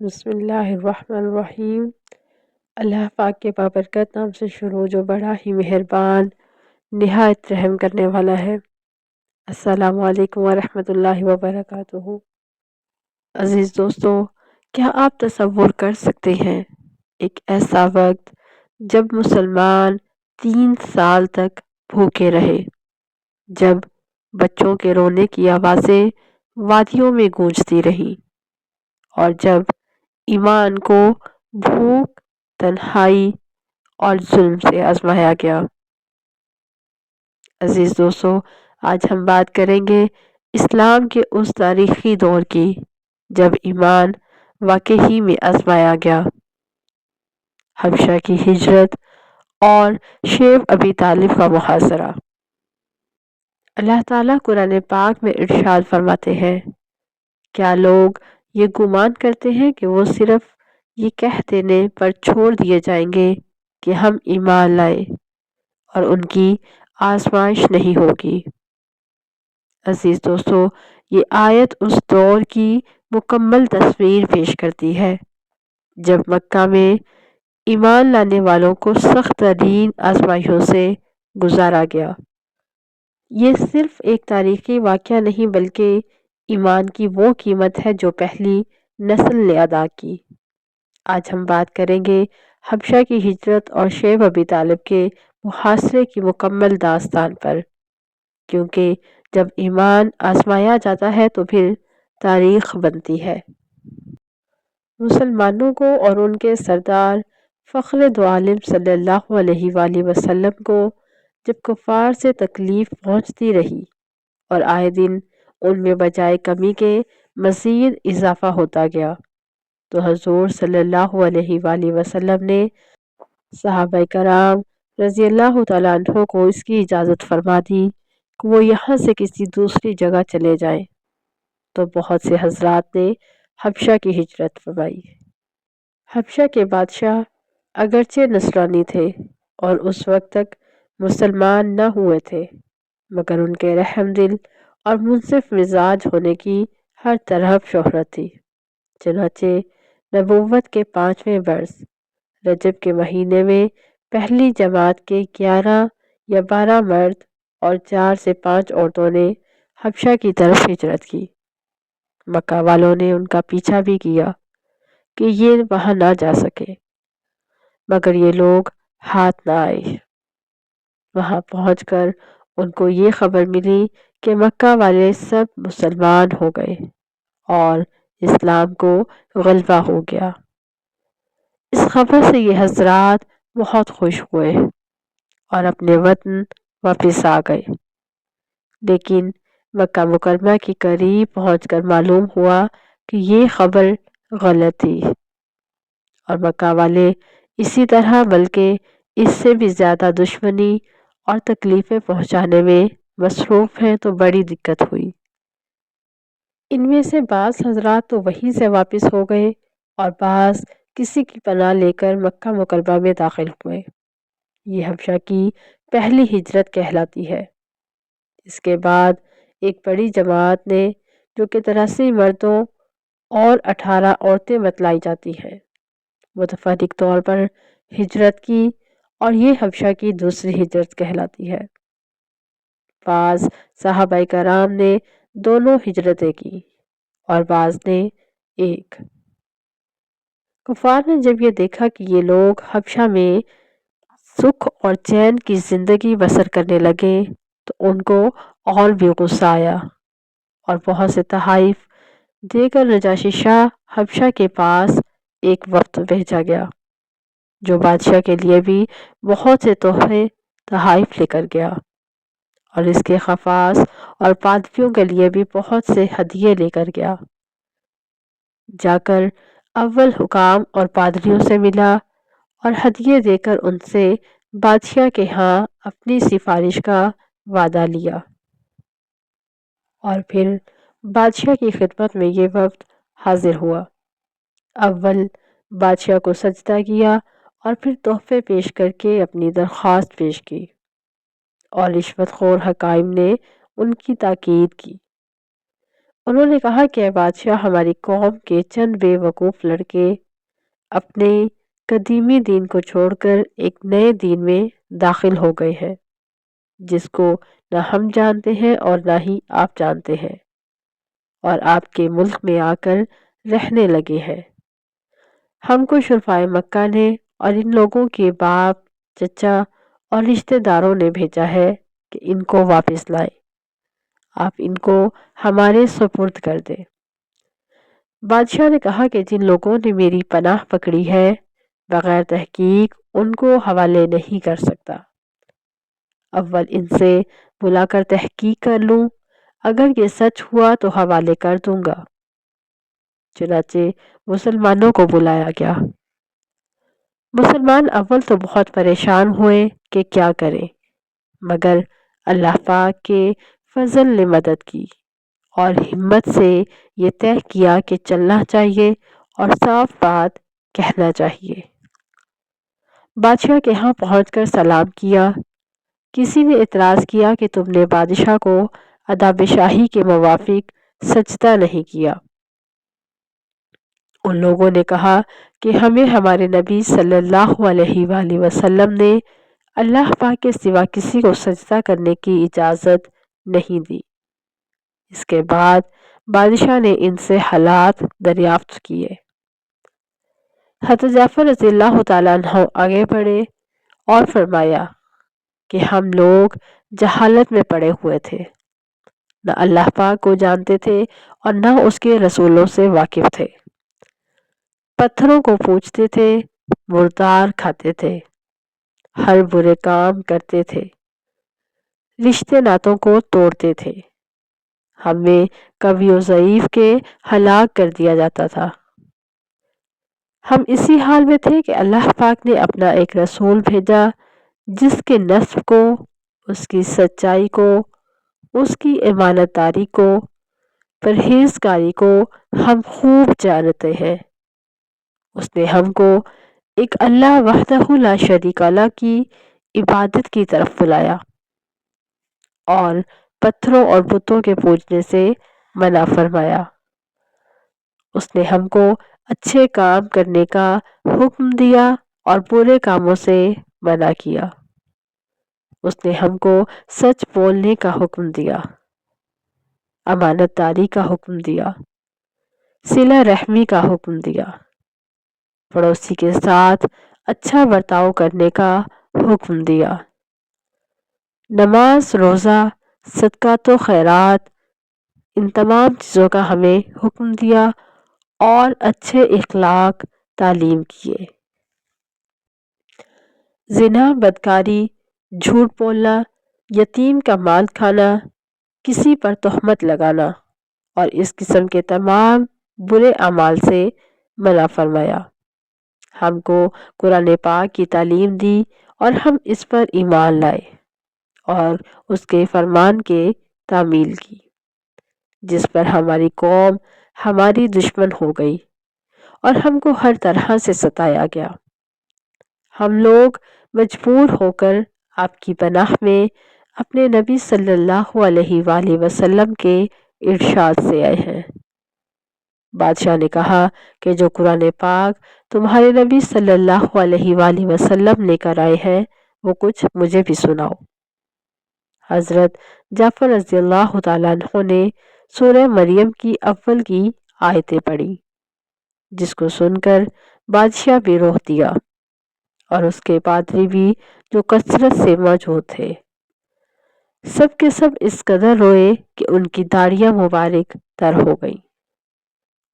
بسم اللہ الرحمن الرحیم۔ اللہ پاک کے بابرکت نام سے شروع جو بڑا ہی مہربان نہایت رحم کرنے والا ہے۔ السلام علیکم ورحمۃ اللہ وبرکاتہ۔ عزیز دوستو، کیا آپ تصور کر سکتے ہیں ایک ایسا وقت جب مسلمان 3 سال تک بھوکے رہے، جب بچوں کے رونے کی آوازیں وادیوں میں گونجتی رہیں، اور جب ایمان کو بھوک، تنہائی اور ظلم سے آزمایا گیا۔ عزیز دوستو، آج ہم بات کریں گے اسلام کے اس تاریخی دور کی جب ایمان واقعی میں آزمایا گیا۔ حبشہ کی ہجرت اور شیخ ابی طالب کا محاصرہ۔ اللہ تعالیٰ قرآن پاک میں ارشاد فرماتے ہیں، کیا لوگ یہ گمان کرتے ہیں کہ وہ صرف یہ کہہ دینے پر چھوڑ دیے جائیں گے کہ ہم ایمان لائے اور ان کی آزمائش نہیں ہوگی۔ عزیز دوستو، یہ آیت اس دور کی مکمل تصویر پیش کرتی ہے جب مکہ میں ایمان لانے والوں کو سخت ترین آزمائشوں سے گزارا گیا۔ یہ صرف ایک تاریخی واقعہ نہیں بلکہ ایمان کی وہ قیمت ہے جو پہلی نسل نے ادا کی۔ آج ہم بات کریں گے حبشہ کی ہجرت اور شیخ ابی طالب کے محاصرے کی مکمل داستان پر، کیونکہ جب ایمان آزمایا جاتا ہے تو پھر تاریخ بنتی ہے۔ مسلمانوں کو اور ان کے سردار فخر دو عالم صلی اللہ علیہ وآلہ وسلم کو جب کفار سے تکلیف پہنچتی رہی اور آئے دن ان میں بجائے کمی کے مزید اضافہ ہوتا گیا، تو حضور صلی اللہ علیہ وآلہ وسلم نے صحابہ کرام رضی اللہ تعالیٰ عنہ کو اس کی اجازت فرما دی کہ وہ یہاں سے کسی دوسری جگہ چلے جائیں، تو بہت سے حضرات نے حبشہ کی ہجرت فرمائی۔ حبشہ کے بادشاہ اگرچہ نصرانی تھے اور اس وقت تک مسلمان نہ ہوئے تھے، مگر ان کے رحم دل اور منصف مزاج ہونے کی ہر طرف شہرت تھی۔ چنانچہ نبوت کے 5ویں برس رجب کے مہینے میں پہلی جماعت کے 11 یا 12 مرد اور 4 سے 5 عورتوں نے حبشہ کی طرف ہجرت کی۔ مکہ والوں نے ان کا پیچھا بھی کیا کہ یہ وہاں نہ جا سکے، مگر یہ لوگ ہاتھ نہ آئے۔ وہاں پہنچ کر ان کو یہ خبر ملی کہ مکہ والے سب مسلمان ہو گئے اور اسلام کو غلبہ ہو گیا۔ اس خبر سے یہ حضرات بہت خوش ہوئے اور اپنے وطن واپس آ گئے، لیکن مکہ مکرمہ کے قریب پہنچ کر معلوم ہوا کہ یہ خبر غلط تھی اور مکہ والے اسی طرح بلکہ اس سے بھی زیادہ دشمنی اور تکلیفیں پہنچانے میں مصروف ہیں، تو بڑی دقت ہوئی۔ ان میں سے بعض حضرات تو وہیں سے واپس ہو گئے اور بعض کسی کی پناہ لے کر مکہ مکرمہ میں داخل ہوئے۔ یہ حبشہ کی پہلی ہجرت کہلاتی ہے۔ اس کے بعد ایک بڑی جماعت نے جو کہ 83 مردوں اور 18 عورتیں بتلائی جاتی ہیں، متفرق طور پر ہجرت کی اور یہ حبشہ کی دوسری ہجرت کہلاتی ہے۔ بعض صحابہ کرام نے دونوں ہجرتیں کی اور بعض نے ایک۔ کفار نے جب یہ دیکھا کہ یہ لوگ حبشہ میں سکھ اور چین کی زندگی بسر کرنے لگے تو ان کو اور بھی غصہ آیا اور بہت سے تحائف دے کر نجاشی شاہ حبشہ کے پاس ایک وفد بھیجا گیا، جو بادشاہ کے لیے بھی بہت سے تحفے تحائف لے کر گیا اور اس کے خواص اور پادریوں کے لیے بھی بہت سے ہدیے لے کر گیا۔ جا کر اول حکام اور پادریوں سے ملا اور ہدیے دے کر ان سے بادشاہ کے ہاں اپنی سفارش کا وعدہ لیا، اور پھر بادشاہ کی خدمت میں یہ وفد حاضر ہوا۔ اول بادشاہ کو سجدہ کیا اور پھر تحفے پیش کر کے اپنی درخواست پیش کی، اور رشوت خور حکام نے ان کی تاکید کی۔ انہوں نے کہا کہ اے بادشاہ، ہماری قوم کے چند بے وقوف لڑکے اپنے قدیمی دین کو چھوڑ کر ایک نئے دین میں داخل ہو گئے ہیں، جس کو نہ ہم جانتے ہیں اور نہ ہی آپ جانتے ہیں، اور آپ کے ملک میں آ کر رہنے لگے ہیں۔ ہم کو شرفائے مکہ نے اور ان لوگوں کے باپ، چچا اور رشتہ داروں نے بھیجا ہے کہ ان کو واپس لائیں۔ آپ ان کو ہمارے سپرد کر دیں۔ بادشاہ نے کہا کہ جن لوگوں نے میری پناہ پکڑی ہے، بغیر تحقیق ان کو حوالے نہیں کر سکتا۔ اول ان سے بلا کر تحقیق کر لوں، اگر یہ سچ ہوا تو حوالے کر دوں گا۔ چنانچہ مسلمانوں کو بلایا گیا۔ مسلمان اول تو بہت پریشان ہوئے کہ کیا کریں، مگر اللہ پاک کے فضل نے مدد کی اور ہمت سے یہ طے کیا کہ چلنا چاہیے اور صاف بات کہنا چاہیے۔ بادشاہ کے ہاں پہنچ کر سلام کیا۔ کسی نے اعتراض کیا کہ تم نے بادشاہ کو آداب شاہی کے موافق سجدہ نہیں کیا۔ ان لوگوں نے کہا کہ ہمیں ہمارے نبی صلی اللہ علیہ وآلہ وسلم نے اللہ پاک کے سوا کسی کو سجدہ کرنے کی اجازت نہیں دی۔ اس کے بعد بادشاہ نے ان سے حالات دریافت کیے۔ حضرت جعفر رضی اللہ تعالیٰ عنہ آگے بڑھے اور فرمایا کہ ہم لوگ جہالت میں پڑے ہوئے تھے، نہ اللہ پاک کو جانتے تھے اور نہ اس کے رسولوں سے واقف تھے۔ پتھروں کو پوجتے تھے، مردار کھاتے تھے، ہر برے کام کرتے تھے، رشتے ناتوں کو توڑتے تھے، ہمیں قوی و ضعیف کے ہلاک کر دیا جاتا تھا۔ ہم اسی حال میں تھے کہ اللہ پاک نے اپنا ایک رسول بھیجا جس کے نسب کو، اس کی سچائی کو، اس کی امانت داری کو، پرہیزگاری کو ہم خوب جانتے ہیں۔ اس نے ہم کو ایک اللہ وحدہ لا شریک لہ کی عبادت کی طرف بلایا اور پتھروں اور بتوں کے پوجنے سے منع فرمایا۔ اس نے ہم کو اچھے کام کرنے کا حکم دیا اور برے کاموں سے منع کیا۔ اس نے ہم کو سچ بولنے کا حکم دیا، امانت داری کا حکم دیا، صلہ رحمی کا حکم دیا، پڑوسی کے ساتھ اچھا برتاؤ کرنے کا حکم دیا، نماز، روزہ، صدقات و خیرات، ان تمام چیزوں کا ہمیں حکم دیا اور اچھے اخلاق تعلیم کیے۔ زنا، بدکاری، جھوٹ بولنا، یتیم کا مال کھانا، کسی پر تہمت لگانا اور اس قسم کے تمام برے اعمال سے منع فرمایا۔ ہم کو قرآن پاک کی تعلیم دی اور ہم اس پر ایمان لائے اور اس کے فرمان کے تعمیل کی، جس پر ہماری قوم ہماری دشمن ہو گئی اور ہم کو ہر طرح سے ستایا گیا۔ ہم لوگ مجبور ہو کر آپ کی پناہ میں اپنے نبی صلی اللہ علیہ وآلہ وسلم کے ارشاد سے آئے ہیں۔ بادشاہ نے کہا کہ جو قرآن پاک تمہارے نبی صلی اللہ علیہ وآلہ وسلم لے کر آئے ہیں وہ کچھ مجھے بھی سناؤ۔ حضرت جعفر رضی اللہ تعالیٰ عنہ نے سورہ مریم کی اول کی آیتیں پڑھی، جس کو سن کر بادشاہ بھی روح دیا اور اس کے پادری بھی جو کثرت سے موجود تھے۔ سب کے سب اس قدر روئے کہ ان کی داڑھیاں مبارک تر ہو گئیں۔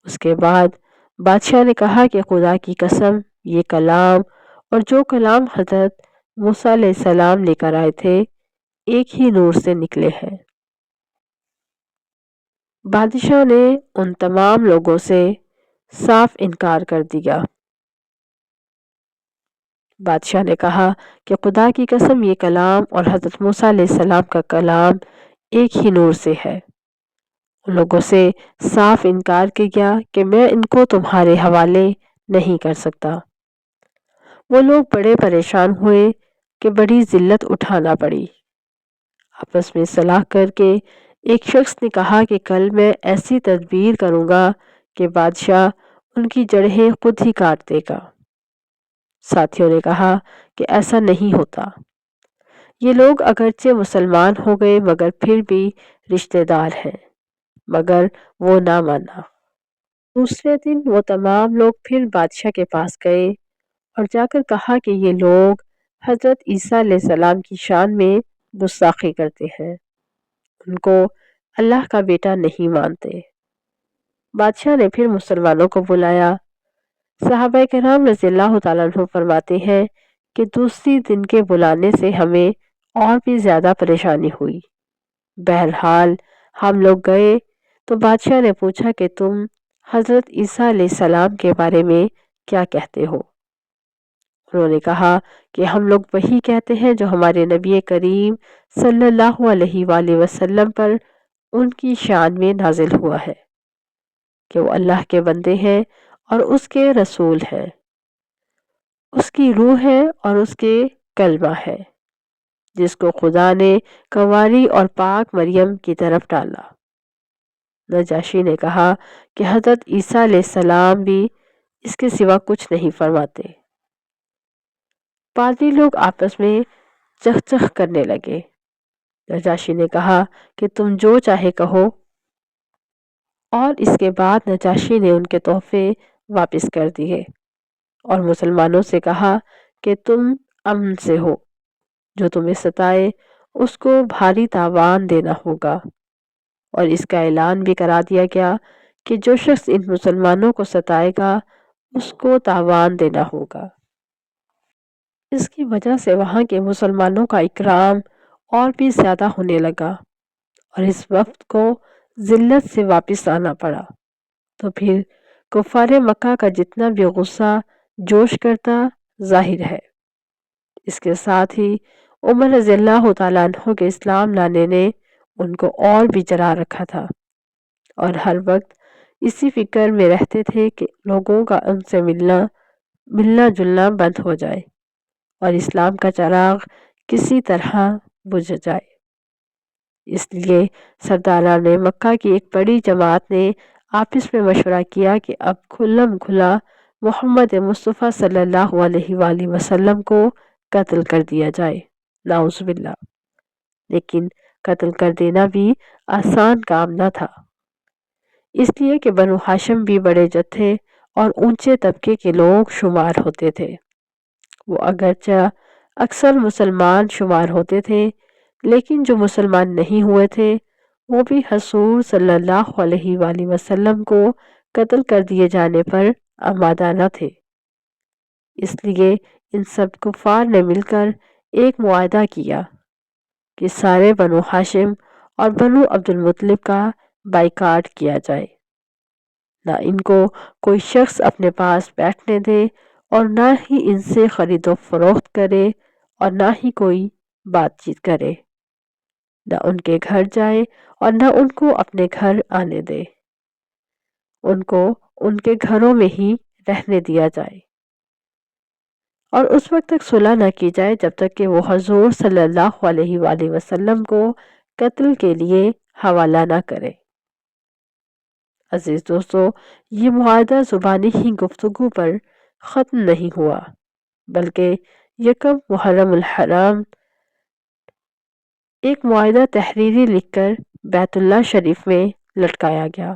اس کے بعد بادشاہ نے کہا کہ خدا کی قسم، یہ کلام اور جو کلام حضرت موسیٰ علیہ السلام لے کر آئے تھے ایک ہی نور سے نکلے ہیں۔ بادشاہ نے ان تمام لوگوں سے صاف انکار کر دیا۔ بادشاہ نے کہا کہ خدا کی قسم، یہ کلام اور حضرت موسیٰ علیہ السلام کا کلام ایک ہی نور سے ہے۔ ان لوگوں سے صاف انکار کیا کہ میں ان کو تمہارے حوالے نہیں کر سکتا۔ وہ لوگ بڑے پریشان ہوئے کہ بڑی ذلت اٹھانا پڑی۔ آپس میں صلاح کر کے ایک شخص نے کہا کہ کل میں ایسی تدبیر کروں گا کہ بادشاہ ان کی جڑیں خود ہی کاٹ دے گا۔ ساتھیوں نے کہا کہ ایسا نہیں ہوتا، یہ لوگ اگرچہ مسلمان ہو گئے مگر پھر بھی رشتہ دار ہیں، مگر وہ نہ مانا۔ دوسرے دن وہ تمام لوگ پھر بادشاہ کے پاس گئے اور جا کر کہا کہ یہ لوگ حضرت عیسیٰ علیہ السلام کی شان میں گستاخی کرتے ہیں، ان کو اللہ کا بیٹا نہیں مانتے۔ بادشاہ نے پھر مسلمانوں کو بلایا۔ صحابہ کرام رضی اللہ تعالیٰ عنہ فرماتے ہیں کہ دوسری دن کے بلانے سے ہمیں اور بھی زیادہ پریشانی ہوئی۔ بہرحال ہم لوگ گئے تو بادشاہ نے پوچھا کہ تم حضرت عیسیٰ علیہ السلام کے بارے میں کیا کہتے ہو؟ انہوں نے کہا کہ ہم لوگ وہی کہتے ہیں جو ہمارے نبی کریم صلی اللہ علیہ وآلہ وسلم پر ان کی شان میں نازل ہوا ہے کہ وہ اللہ کے بندے ہیں اور اس کے رسول ہیں، اس کی روح ہے اور اس کے کلمہ ہے، جس کو خدا نے کنواری اور پاک مریم کی طرف ڈالا۔ نجاشی نے کہا کہ حضرت عیسیٰ علیہ السلام بھی اس کے سوا کچھ نہیں فرماتے۔ پادری لوگ آپس میں چخ چخ کرنے لگے۔ نجاشی نے کہا کہ تم جو چاہے کہو، اور اس کے بعد نجاشی نے ان کے تحفے واپس کر دیے اور مسلمانوں سے کہا کہ تم امن سے ہو، جو تمہیں ستائے اس کو بھاری تاوان دینا ہوگا، اور اس کا اعلان بھی کرا دیا گیا کہ جو شخص ان مسلمانوں کو ستائے گا اس کو تاوان دینا ہوگا۔ اس کی وجہ سے وہاں کے مسلمانوں کا اکرام اور بھی زیادہ ہونے لگا اور اس وقت کو ذلت سے واپس آنا پڑا۔ تو پھر کفار مکہ کا جتنا بھی غصہ جوش کرتا ظاہر ہے۔ اس کے ساتھ ہی عمر رضی اللہ تعالیٰ عنہ کے اسلام لانے نے ان کو اور بھی جلا رکھا تھا، اور ہر وقت اسی فکر میں رہتے تھے کہ لوگوں کا ان سے ملنا جلنا بند ہو جائے اور اسلام کا چراغ کسی طرح بجھ جائے۔ اس لیے سرداران مکہ کی ایک بڑی جماعت نے آپس میں مشورہ کیا کہ اب کھلم کھلا محمد مصطفیٰ صلی اللہ علیہ وآلہ وسلم کو قتل کر دیا جائے، نعوذ باللہ۔ لیکن قتل کر دینا بھی آسان کام نہ تھا، اس لیے کہ بنو ہاشم بھی بڑے جتھے اور اونچے طبقے کے لوگ شمار ہوتے تھے۔ وہ اگرچہ اکثر مسلمان شمار ہوتے تھے، لیکن جو مسلمان نہیں ہوئے تھے وہ بھی حضور صلی اللہ علیہ وآلہ وسلم کو قتل کر دیے جانے پر آمادہ نہ تھے۔ اس لیے ان سب کفار نے مل کر ایک معاہدہ کیا کہ سارے بنو ہاشم اور بنو عبد المطلب کا بائیکاٹ کیا جائے، نہ ان کو کوئی شخص اپنے پاس بیٹھنے دے اور نہ ہی ان سے خرید و فروخت کرے اور نہ ہی کوئی بات چیت کرے، نہ ان کے گھر جائے اور نہ ان کو اپنے گھر آنے دے، ان کو ان کے گھروں میں ہی رہنے دیا جائے، اور اس وقت تک صلح نہ کی جائے جب تک کہ وہ حضور صلی اللہ علیہ وآلہ وسلم کو قتل کے لیے حوالہ نہ کرے۔ عزیز دوستو، یہ معاہدہ زبانی ہی گفتگو پر ختم نہیں ہوا، بلکہ یکم محرم الحرام ایک معاہدہ تحریری لکھ کر بیت اللہ شریف میں لٹکایا گیا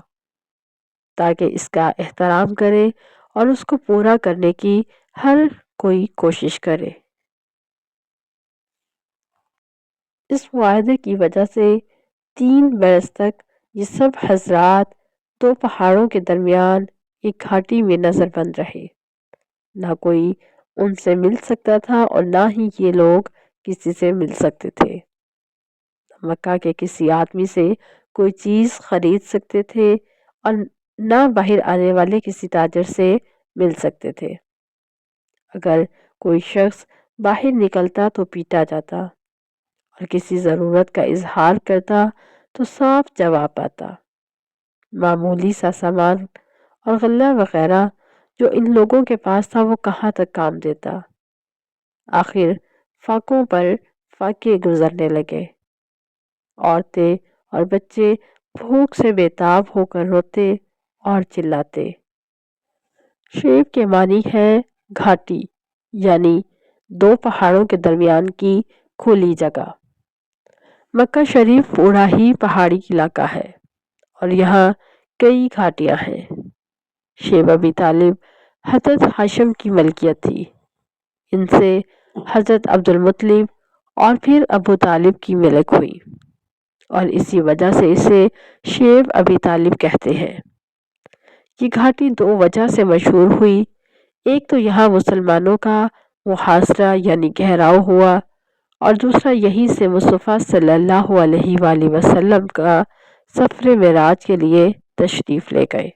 تاکہ اس کا احترام کرے اور اس کو پورا کرنے کی ہر کوئی کوشش کرے۔ اس معاہدے کی وجہ سے 3 برس تک یہ سب حضرات 2 پہاڑوں کے درمیان ایک گھاٹی میں نظر بند رہے، نہ کوئی ان سے مل سکتا تھا اور نہ ہی یہ لوگ کسی سے مل سکتے تھے، مکہ کے کسی آدمی سے کوئی چیز خرید سکتے تھے اور نہ باہر آنے والے کسی تاجر سے مل سکتے تھے۔ اگر کوئی شخص باہر نکلتا تو پیٹا جاتا اور کسی ضرورت کا اظہار کرتا تو صاف جواب آتا۔ معمولی سا سامان اور غلہ وغیرہ جو ان لوگوں کے پاس تھا وہ کہاں تک کام دیتا۔ آخر فاقوں پر فاقے گزرنے لگے، عورتیں اور بچے بھوک سے بےتاب ہو کر روتے اور چلاتے۔ شیب کے معنی ہے گھاٹی، یعنی دو پہاڑوں کے درمیان کی کھلی جگہ۔ مکہ شریف پورا ہی پہاڑی علاقہ ہے اور یہاں کئی گھاٹیاں ہیں۔ شیب ابی طالب حضرت ہاشم کی ملکیت تھی۔ ان سے حضرت عبدالمطلب اور پھر ابو طالب کی ملک ہوئی اور اسی وجہ سے اسے شیب ابی طالب کہتے ہیں۔ یہ گھاٹی دو وجہ سے مشہور ہوئی، ایک تو یہاں مسلمانوں کا محاصرہ یعنی گھیراؤ ہوا، اور دوسرا یہیں سے مصطفیٰ صلی اللہ علیہ وآلہ وسلم کا سفر معراج کے لیے تشریف لے گئے۔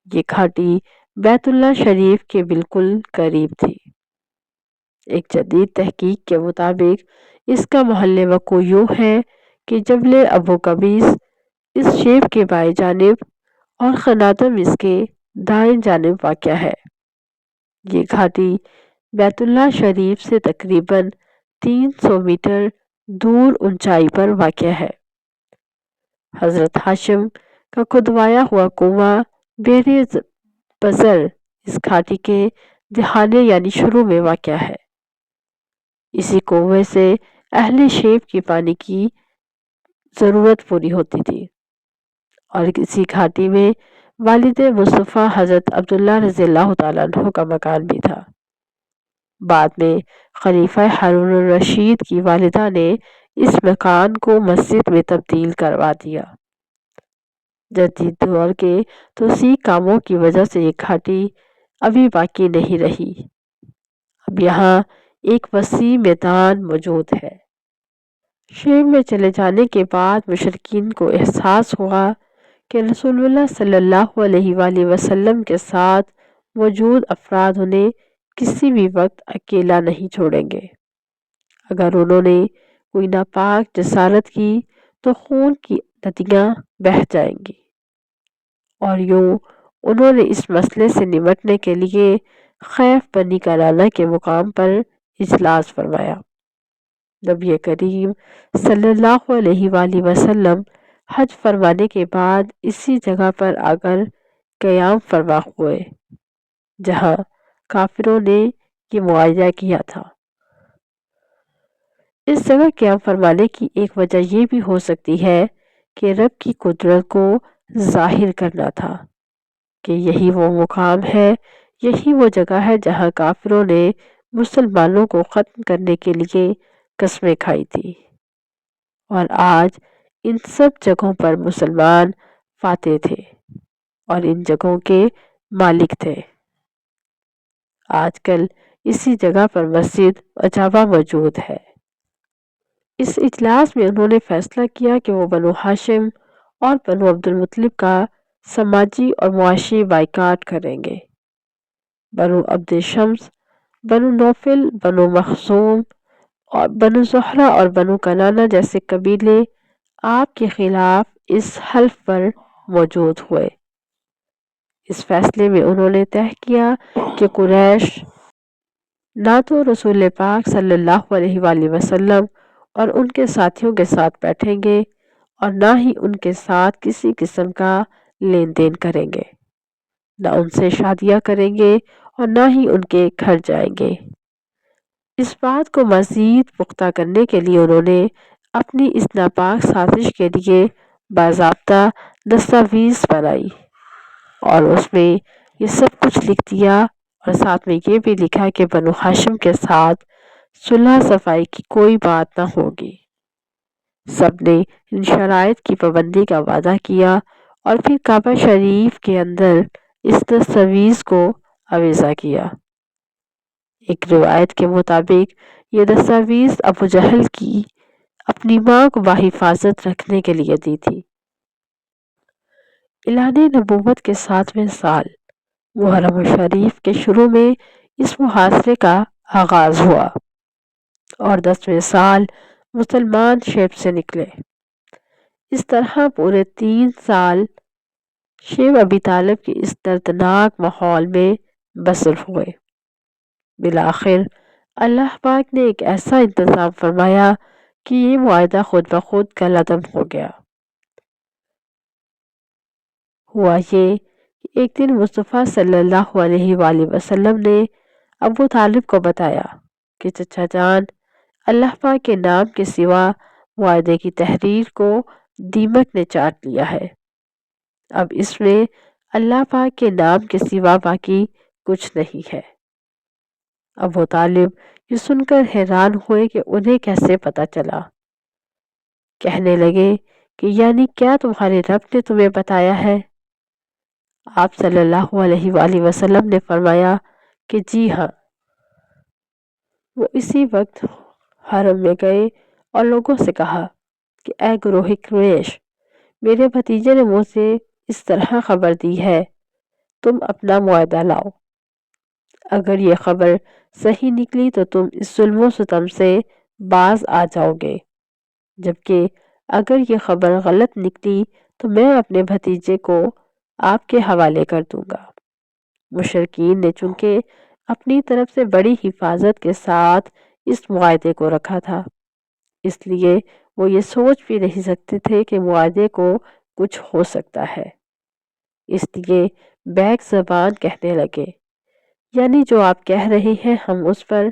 یہ گھاٹی بیت اللہ شریف کے بالکل قریب تھی۔ ایک جدید تحقیق کے مطابق اس کا محل وقوع یوں ہے کہ جبل ابو قبیس اس شیب کے بائیں جانب اور خنادم اس کے دائیں جانب واقع ہے۔ یہ گھاٹی بیت اللہ شریف سے تقریباً 300 میٹر دور اونچائی پر واقع ہے۔ حضرت ہاشم کا کھدوایا ہوا کنواں بئر بزر اس گھاٹی کے دہانے یعنی شروع میں واقع ہے۔ اسی کنویں سے اہل شیب کی پانی کی ضرورت پوری ہوتی تھی اور اسی گھاٹی میں والد مصطفیٰ حضرت عبداللہ رضی اللہ تعالیٰ عنہ کا مکان بھی تھا۔ بعد میں خلیفہ ہارون الرشید کی والدہ نے اس مکان کو مسجد میں تبدیل کروا دیا۔ جدید دور کے توسیعی کاموں کی وجہ سے یہ گھاٹی ابھی باقی نہیں رہی۔ اب یہاں ایک وسیع میدان موجود ہے۔ شیب میں چلے جانے کے بعد مشرکین کو احساس ہوا کہ رسول اللہ صلی اللہ علیہ وآلہ وسلم کے ساتھ موجود افراد انہیں کسی بھی وقت اکیلا نہیں چھوڑیں گے۔ اگر انہوں نے کوئی ناپاک جسارت کی تو خون کی ندیاں بہہ جائیں گی، اور یوں انہوں نے اس مسئلے سے نمٹنے کے لیے خیف بنی کنانہ کے مقام پر اجلاس فرمایا۔ نبی کریم صلی اللہ علیہ وآلہ وسلم حج فرمانے کے بعد اسی جگہ پر آ کر قیام فرما ہوئے جہاں کافروں نے یہ معاہدہ کیا تھا۔ اس جگہ قیام فرمانے کی ایک وجہ یہ بھی ہو سکتی ہے کہ رب کی قدرت کو ظاہر کرنا تھا کہ یہی وہ مقام ہے، یہی وہ جگہ ہے جہاں کافروں نے مسلمانوں کو ختم کرنے کے لیے قسمیں کھائی تھی، اور آج ان سب جگہوں پر مسلمان فاتح تھے اور ان جگہوں کے مالک تھے۔ آج کل اسی جگہ پر مسجد اجابہ موجود ہے۔ اس اجلاس میں انہوں نے فیصلہ کیا کہ وہ بنو ہاشم اور بنو عبدالمطلب کا سماجی اور معاشی بائیکاٹ کریں گے۔ بنو عبد شمس، بنو نوفل، بنو مخزوم اور بنو زہرہ اور بنو کنانہ جیسے قبیلے آپ کے خلاف اس حلف پر موجود ہوئے۔ اس فیصلے میں انہوں نے طے کیا کہ قریش نہ تو رسول پاک صلی اللہ علیہ وآلہ وسلم اور ان کے ساتھیوں کے ساتھ بیٹھیں گے اور نہ ہی ان کے ساتھ کسی قسم کا لین دین کریں گے، نہ ان سے شادیاں کریں گے اور نہ ہی ان کے گھر جائیں گے۔ اس بات کو مزید پختہ کرنے کے لیے انہوں نے اپنی اس ناپاک سازش کے لیے باضابطہ دستاویز بنائی اور اس میں یہ سب کچھ لکھ دیا، اور ساتھ میں یہ بھی لکھا کہ بنو ہاشم کے ساتھ صلح صفائی کی کوئی بات نہ ہوگی۔ سب نے ان شرائط کی پابندی کا وعدہ کیا اور پھر کعبہ شریف کے اندر اس دستاویز کو آویزاں کیا۔ ایک روایت کے مطابق یہ دستاویز ابو جہل کی اپنی ماں کو بحفاظت رکھنے کے لیے دی تھی۔ اعلان نبوت کے 7ویں سال محرم الشریف کے شروع میں اس محاصرے کا آغاز ہوا اور 10ویں سال مسلمان شیب سے نکلے۔ اس طرح پورے 3 سال شیب ابی طالب کے اس دردناک ماحول میں بسر ہوئے۔ بالآخر اللہ پاک نے ایک ایسا انتظام فرمایا کہ یہ معاہدہ خود بخود کالعدم ہو گیا۔ ہوا یہ کہ ایک دن مصطفیٰ صلی اللہ علیہ وآلہ وسلم نے ابو طالب کو بتایا کہ چچا جان، اللہ پاک کے نام کے سوا معاہدے کی تحریر کو دیمک نے چاٹ لیا ہے۔ اب اس میں اللہ پاک کے نام کے سوا باقی کچھ نہیں ہے۔ ابو طالب یہ سن کر حیران ہوئے کہ انہیں کیسے پتہ چلا۔ کہنے لگے کہ یعنی کیا تمہارے رب نے تمہیں بتایا ہے؟ آپ صلی اللہ علیہ وآلہ وسلم نے فرمایا کہ جی ہاں۔ وہ اسی وقت حرم میں گئے اور لوگوں سے کہا کہ اے گروہ قریش، میرے بھتیجے نے مجھے اس طرح خبر دی ہے، تم اپنا معاہدہ لاؤ۔ اگر یہ خبر صحیح نکلی تو تم اس ظلم و ستم سے باز آ جاؤ گے، جبکہ اگر یہ خبر غلط نکلی تو میں اپنے بھتیجے کو آپ کے حوالے کر دوں گا۔ مشرکین نے چونکہ اپنی طرف سے بڑی حفاظت کے ساتھ اس معاہدے کو رکھا تھا، اس لیے وہ یہ سوچ بھی نہیں سکتے تھے کہ معاہدے کو کچھ ہو سکتا ہے، اس لیے بیک زبان کہنے لگے، یعنی جو آپ کہہ رہے ہیں ہم اس پر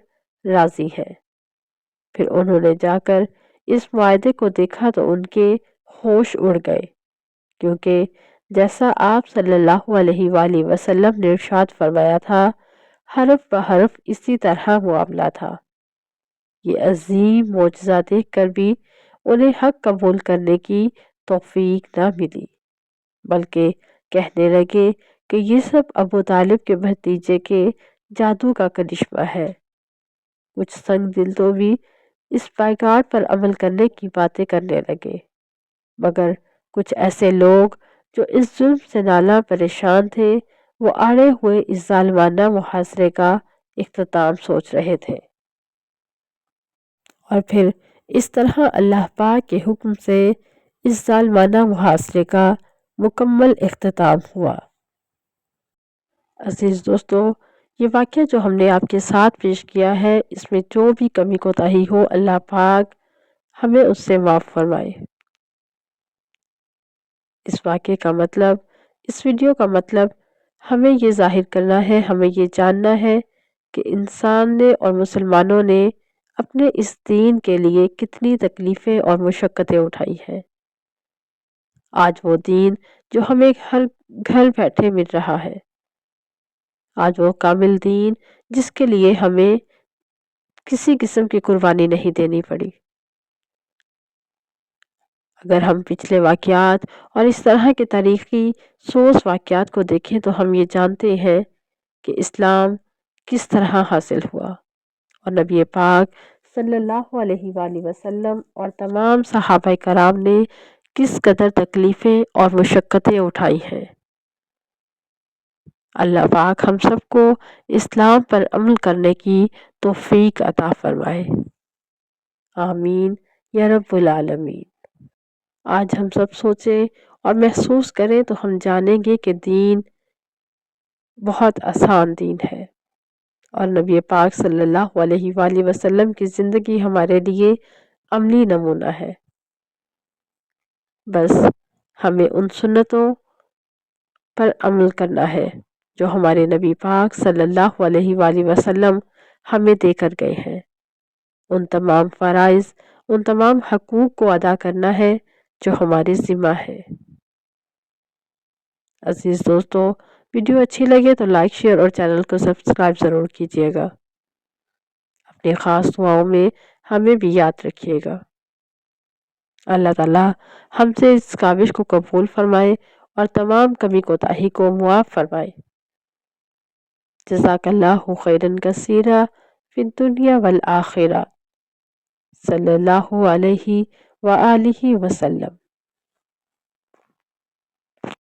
راضی ہیں۔ پھر انہوں نے جا کر اس معاہدے کو دیکھا تو ان کے ہوش اڑ گئے، کیونکہ جیسا آپ صلی اللہ علیہ وآلہ وسلم نے ارشاد فرمایا تھا، حرف بحرف اسی طرح معاملہ تھا۔ یہ عظیم معجزہ دیکھ کر بھی انہیں حق قبول کرنے کی توفیق نہ ملی، بلکہ کہنے لگے کہ یہ سب ابو طالب کے بھتیجے کے جادو کا کرشمہ ہے۔ کچھ سنگ دل تو بھی اس پیغام پر عمل کرنے کی باتیں کرنے لگے، مگر کچھ ایسے لوگ جو اس ظلم سے نالاں پریشان تھے، وہ آڑے ہوئے اس ظالمانہ محاصرے کا اختتام سوچ رہے تھے۔ اور پھر اس طرح اللہ پاک کے حکم سے اس ظالمانہ محاصرے کا مکمل اختتام ہوا۔ عزیز دوستو، یہ واقعہ جو ہم نے آپ کے ساتھ پیش کیا ہے، اس میں جو بھی کمی کوتاہی ہو اللہ پاک ہمیں اس سے معاف فرمائے۔ اس واقعے کا مطلب، اس ویڈیو کا مطلب ہمیں یہ ظاہر کرنا ہے، ہمیں یہ جاننا ہے کہ انسان نے اور مسلمانوں نے اپنے اس دین کے لیے کتنی تکلیفیں اور مشقتیں اٹھائی ہیں۔ آج وہ دین جو ہمیں ہر گھر بیٹھے مل رہا ہے، آج وہ کامل دین جس کے لیے ہمیں کسی قسم کی قربانی نہیں دینی پڑی۔ اگر ہم پچھلے واقعات اور اس طرح کے تاریخی سوز واقعات کو دیکھیں تو ہم یہ جانتے ہیں کہ اسلام کس طرح حاصل ہوا، اور نبی پاک صلی اللہ علیہ وآلہ وسلم اور تمام صحابہ کرام نے کس قدر تکلیفیں اور مشقتیں اٹھائی ہیں۔ اللہ پاک ہم سب کو اسلام پر عمل کرنے کی توفیق عطا فرمائے، آمین یا رب العالمین۔ آج ہم سب سوچیں اور محسوس کریں تو ہم جانیں گے کہ دین بہت آسان دین ہے، اور نبی پاک صلی اللہ علیہ وآلہ وسلم کی زندگی ہمارے لیے عملی نمونہ ہے۔ بس ہمیں ان سنتوں پر عمل کرنا ہے جو ہمارے نبی پاک صلی اللہ علیہ وآلہ وسلم ہمیں دے کر گئے ہیں۔ ان تمام فرائض، ان تمام حقوق کو ادا کرنا ہے جو ہمارے ذمہ ہے۔ عزیز دوستو، ویڈیو اچھی لگے تو لائک، شیئر اور چینل کو سبسکرائب ضرور کیجیے گا۔ اپنی خاص دعاؤں میں ہمیں بھی یاد رکھیے گا۔ اللہ تعالیٰ ہم سے اس کاوش کو قبول فرمائے اور تمام کمی کوتاہی کو معاف فرمائے۔ جزاک اللہ خیرا کثیرا فی الدنیا والآخرہ، صلی اللہ علیہ وآلہ وسلم۔